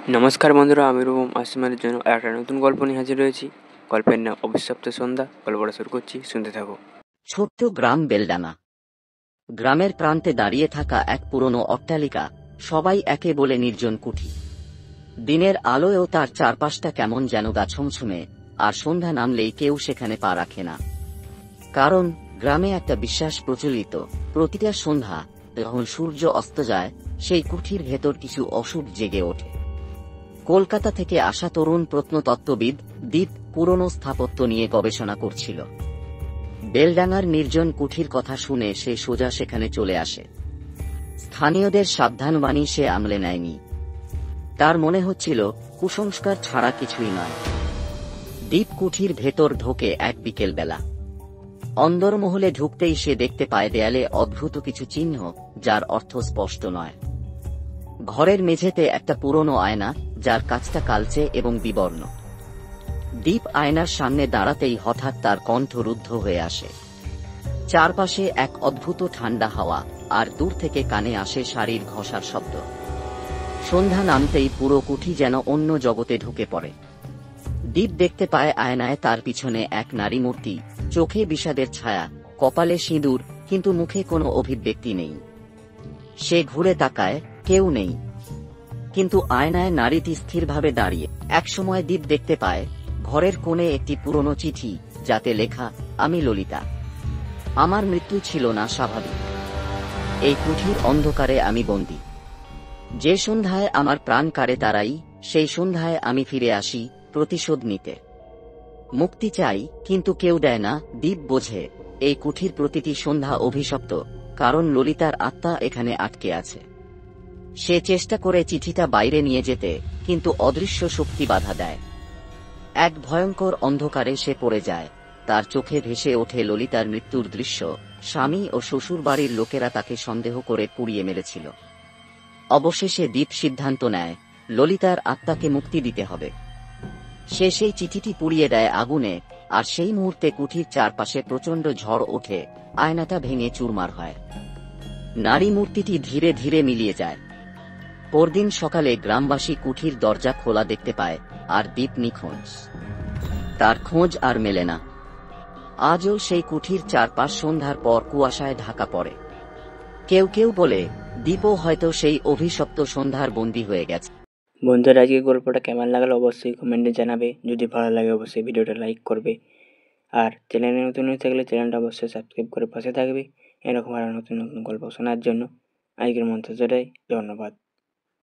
নমস্কার বন্ধুরা, আমি রূপম আসমানের জন্য একটা নতুন গল্প নিয়ে হাজির হয়েছি। গল্পের নাম অভিশপ্ত সন্ধ্যা। গল্পটা শুরু করছি, শুনতে থাকো। ছোট্ট গ্রাম বেলডাঙা। গ্রামের প্রান্তে দাঁড়িয়ে থাকা এক পুরনো অট্টালিকা, সবাই একে বলে নির্জন কুঠি। দিনের আলোয়ও তার চারপাশটা কেমন যেন গা ছমছমে, আর সন্ধ্যা নামলেই কেউ সেখানে পা রাখে না। কারণ গ্রামে একটা বিশ্বাস প্রচলিত, প্রতিটা সন্ধ্যা যখন সূর্য অস্ত যায়, সেই কুঠির ভেতর কিছু অশুভ জেগে ওঠে। কলকাতা থেকে আসা তরুণ প্রত্নতত্ত্ববিদ দীপ পুরনো স্থাপত্য নিয়ে গবেষণা করছিল। বেলডাঙার নির্জন কুঠির কথা শুনে সে সোজা সেখানে চলে আসে। স্থানীয়দের সাবধানবাণী সে আমলে নেয়নি। তার মনে হচ্ছিল কুসংস্কার ছাড়া কিছুই নয়। দীপ কুঠির ভেতর ঢোকে এক বিকেল বেলা। অন্দরমহলে ঢুকতেই সে দেখতে পায় দেয়ালে অদ্ভুত কিছু চিহ্ন, যার অর্থ স্পষ্ট নয়। ঘরের মেঝেতে একটা পুরনো আয়না, যার কাঁচটা কালচে এবং বিবর্ণ। দীপ আয়নার সামনে দাঁড়াতেই হঠাৎ তার কণ্ঠ রুদ্ধ হয়ে আসে। চারপাশে এক অদ্ভুত ঠান্ডা হাওয়া, আর দূর থেকে কানে আসে শাড়ির ঘষার শব্দ। সন্ধ্যা নামতেই পুরো কুঠি যেন অন্য জগতে ঢুকে পড়ে। দীপ দেখতে পায় আয়নায় তার পিছনে এক নারী মূর্তি, চোখে বিষাদের ছায়া, কপালে সিঁদুর, কিন্তু মুখে কোনো অভিব্যক্তি নেই। সে ঘুরে তাকায়, কেউ নেই। কিন্তু আয়নায় নারীটি স্থিরভাবে দাঁড়িয়ে। একসময় দীপ দেখতে পায় ঘরের কোণে একটি পুরনো চিঠি, যাতে লেখা, আমি ললিতা। আমার মৃত্যু ছিল না স্বাভাবিক। এই কুঠির অন্ধকারে আমি বন্দী। যে সন্ধ্যায় আমার প্রাণ কাড়ে তারাই, সেই সন্ধ্যায় আমি ফিরে আসি প্রতিশোধ নিতে। মুক্তি চাই, কিন্তু কেউ দেয় না। দীপ বোঝে এই কুঠির প্রতিটি সন্ধ্যা অভিশপ্ত, কারণ ললিতার আত্মা এখানে আটকে আছে। সে চেষ্টা করে চিঠিটা বাইরে নিয়ে যেতে, কিন্তু অদৃশ্য শক্তি বাধা দেয়। এক ভয়ঙ্কর অন্ধকারে সে পড়ে যায়। তার চোখে ভেসে ওঠে ললিতার মৃত্যুর দৃশ্য। স্বামী ও শ্বশুর বাড়ির লোকেরা তাকে সন্দেহ করে পুড়িয়ে মেরেছিল। অবশেষে দীপ সিদ্ধান্ত নেয়, ললিতার আত্মাকে মুক্তি দিতে হবে। সে সেই চিঠিটি পুড়িয়ে দেয় আগুনে, আর সেই মুহূর্তে কুঠির চারপাশে প্রচণ্ড ঝড় ওঠে, আয়নাটা ভেঙে চুরমার হয়। নারী মূর্তিটি ধীরে ধীরে মিলিয়ে যায়। পরদিন সকালে গ্রামবাসী কুঠির দরজা খোলা দেখতে পায়, আর দীপ নিখোঁজ। তার খোঁজ আর মেলে না। আজও সেই কুঠির চারপাশ সন্ধ্যার পর কুয়াশায় ঢাকা পড়ে। কেউ কেউ বলে দীপও হয়তো সেই অভিশপ্ত সন্ধ্যার বন্দী হয়ে গেছে। বন্ধুরা, আজকে গল্পটা কেমন লাগলো অবশ্যই কমেন্টে জানাবে। যদি ভালো লাগে অবশ্যই ভিডিওটা লাইক করবে, আর চ্যানেলে নতুন হয়ে থাকলে চ্যানেলটা অবশ্যই সাবস্ক্রাইব করে পাশে থাকবে এরকম আরও নতুন নতুন গল্প শোনার জন্য। আজকের মতো ধন্যবাদ।